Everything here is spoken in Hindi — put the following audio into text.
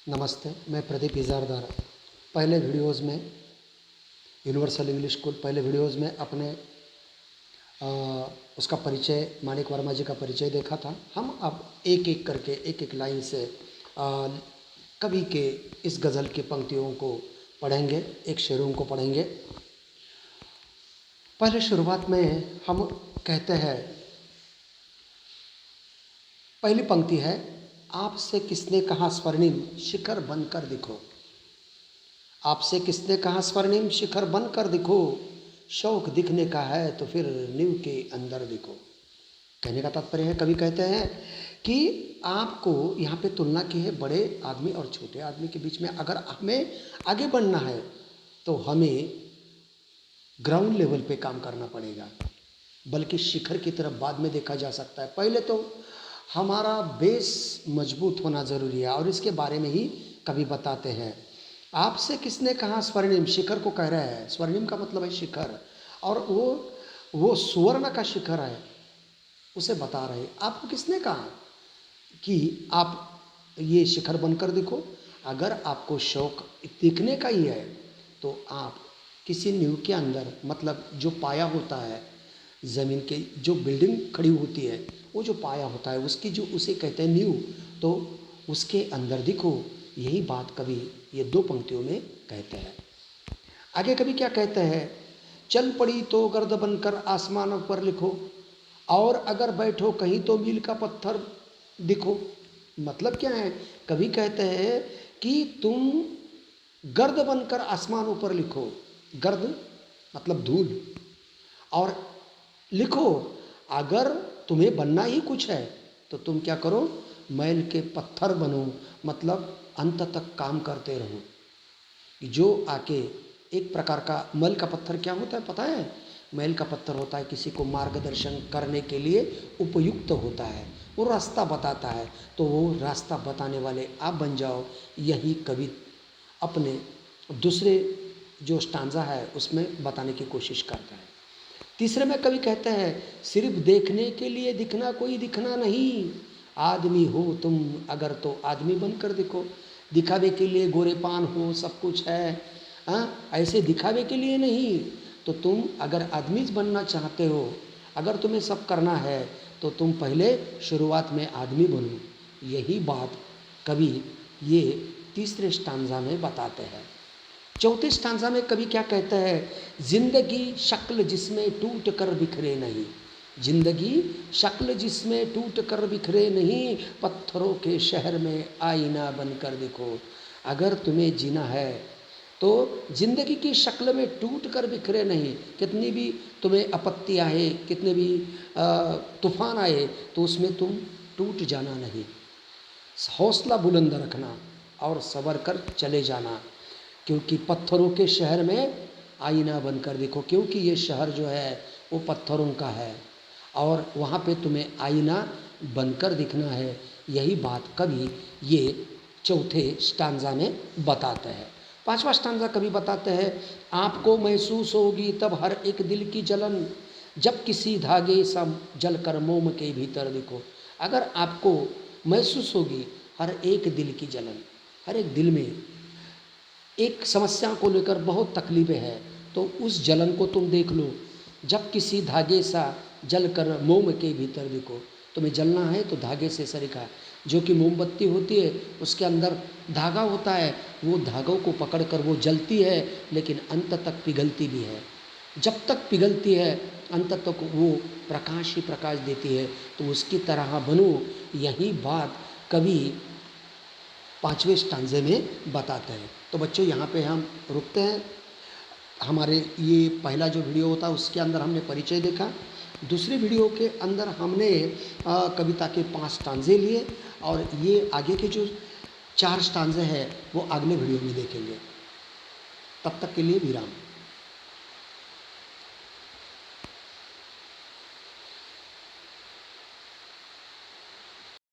नमस्ते, मैं प्रदीप इज़ारदार। पहले वीडियोज़ में यूनिवर्सल इंग्लिश स्कूल पहले वीडियोज़ में अपने अ, उसका परिचय माणिक वर्मा जी का परिचय देखा था। हम अब एक एक करके एक एक लाइन से कवि के इस गज़ल की पंक्तियों को पढ़ेंगे, एक शेरों को पढ़ेंगे। पहले शुरुआत में हम कहते हैं, पहली पंक्ति है, आपसे किसने कहा स्वर्णिम शिखर बनकर दिखो। आपसे किसने कहा स्वर्णिम शिखर बनकर दिखो, शौक दिखने का है तो फिर नींव के अंदर दिखो। कहने का तात्पर्य है, कवि कहते हैं कि आपको यहाँ पे तुलना की है बड़े आदमी और छोटे आदमी के बीच में। अगर हमें आगे बढ़ना है तो हमें ग्राउंड लेवल पे काम करना पड़ेगा, बल्कि शिखर की तरफ बाद में देखा जा सकता है। पहले तो हमारा बेस मजबूत होना ज़रूरी है और इसके बारे में ही कवि बताते हैं। आपसे किसने कहा स्वर्णिम, शिखर को कह रहा है। स्वर्णिम का मतलब है शिखर, और वो सुवर्ण का शिखर है, उसे बता रहे। आपको किसने कहा कि आप ये शिखर बनकर देखो। अगर आपको शौक दिखने का ही है तो आप किसी नींव के अंदर, मतलब जो पाया होता है ज़मीन के, जो बिल्डिंग खड़ी होती है वो जो पाया होता है उसकी जो उसे कहते हैं नींव, तो उसके अंदर दिखो। यही बात कवि ये दो पंक्तियों में कहते हैं। आगे कवि क्या कहते हैं, चल पड़ी तो गर्द बनकर आसमानों पर लिखो, और अगर बैठो कहीं तो मील का पत्थर दिखो। मतलब क्या है, कवि कहते हैं कि तुम गर्द बनकर आसमानों पर लिखो। गर्द मतलब धूल, और लिखो। अगर तुम्हें बनना ही कुछ है तो तुम क्या करो, मैल के पत्थर बनो, मतलब अंत तक काम करते रहो। जो आके एक प्रकार का मैल का पत्थर क्या होता है पता है? मैल का पत्थर होता है किसी को मार्गदर्शन करने के लिए उपयुक्त होता है, वो रास्ता बताता है। तो वो रास्ता बताने वाले आप बन जाओ। यही कवि अपने दूसरे जो स्टांजा है उसमें बताने की कोशिश करता है। तीसरे में कवि कहते हैं, सिर्फ देखने के लिए दिखना कोई दिखना नहीं, आदमी हो तुम अगर तो आदमी बनकर दिखो। दिखावे के लिए गोरे पान हो सब कुछ है, ऐसे दिखावे के लिए नहीं। तो तुम अगर आदमी बनना चाहते हो, अगर तुम्हें सब करना है तो तुम पहले शुरुआत में आदमी बनो। यही बात कवि ये तीसरे स्टांजा में बताते हैं। चौथे स्टांजा में कवि क्या कहता है, जिंदगी शक्ल जिसमें टूट कर बिखरे नहीं। जिंदगी शक्ल जिसमें टूट कर बिखरे नहीं, पत्थरों के शहर में आईना बनकर देखो। अगर तुम्हें जीना है तो जिंदगी की शक्ल में टूट कर बिखरे नहीं। कितनी भी तुम्हें आपत्ति आए, कितने भी तूफान आए, तो उसमें तुम टूट जाना नहीं। हौसला बुलंद रखना और सबर कर चले जाना, क्योंकि पत्थरों के शहर में आईना बनकर देखो। क्योंकि ये शहर जो है वो पत्थरों का है और वहाँ पे तुम्हें आईना बनकर दिखना है। यही बात कवि ये चौथे स्टांजा में बताते हैं। पांचवा स्टांजा कवि बताते हैं, आपको महसूस होगी तब हर एक दिल की जलन, जब किसी धागे सा जल कर मोम के भीतर देखो। अगर आपको महसूस होगी हर एक दिल की जलन, हर एक दिल में एक समस्या को लेकर बहुत तकलीफें हैं, तो उस जलन को तुम देख लो। जब किसी धागे सा जल कर मोम के भीतर देखो। तुम्हें जलना है तो धागे से सरीखा, जो कि मोमबत्ती होती है उसके अंदर धागा होता है, वो धागों को पकड़कर वो जलती है लेकिन अंत तक पिघलती भी है। जब तक पिघलती है अंत तक वो प्रकाश ही प्रकाश देती है। तो उसकी तरह बनो। यही बात कवि पांचवें स्टांजे में बताते हैं। तो बच्चों यहाँ पे हम रुकते हैं। हमारे ये पहला जो वीडियो होता है उसके अंदर हमने परिचय देखा। दूसरे वीडियो के अंदर हमने कविता के 5 स्टांजे लिए, और ये आगे के जो 4 स्टांजे हैं वो अगले वीडियो में देखेंगे। तब तक के लिए विराम।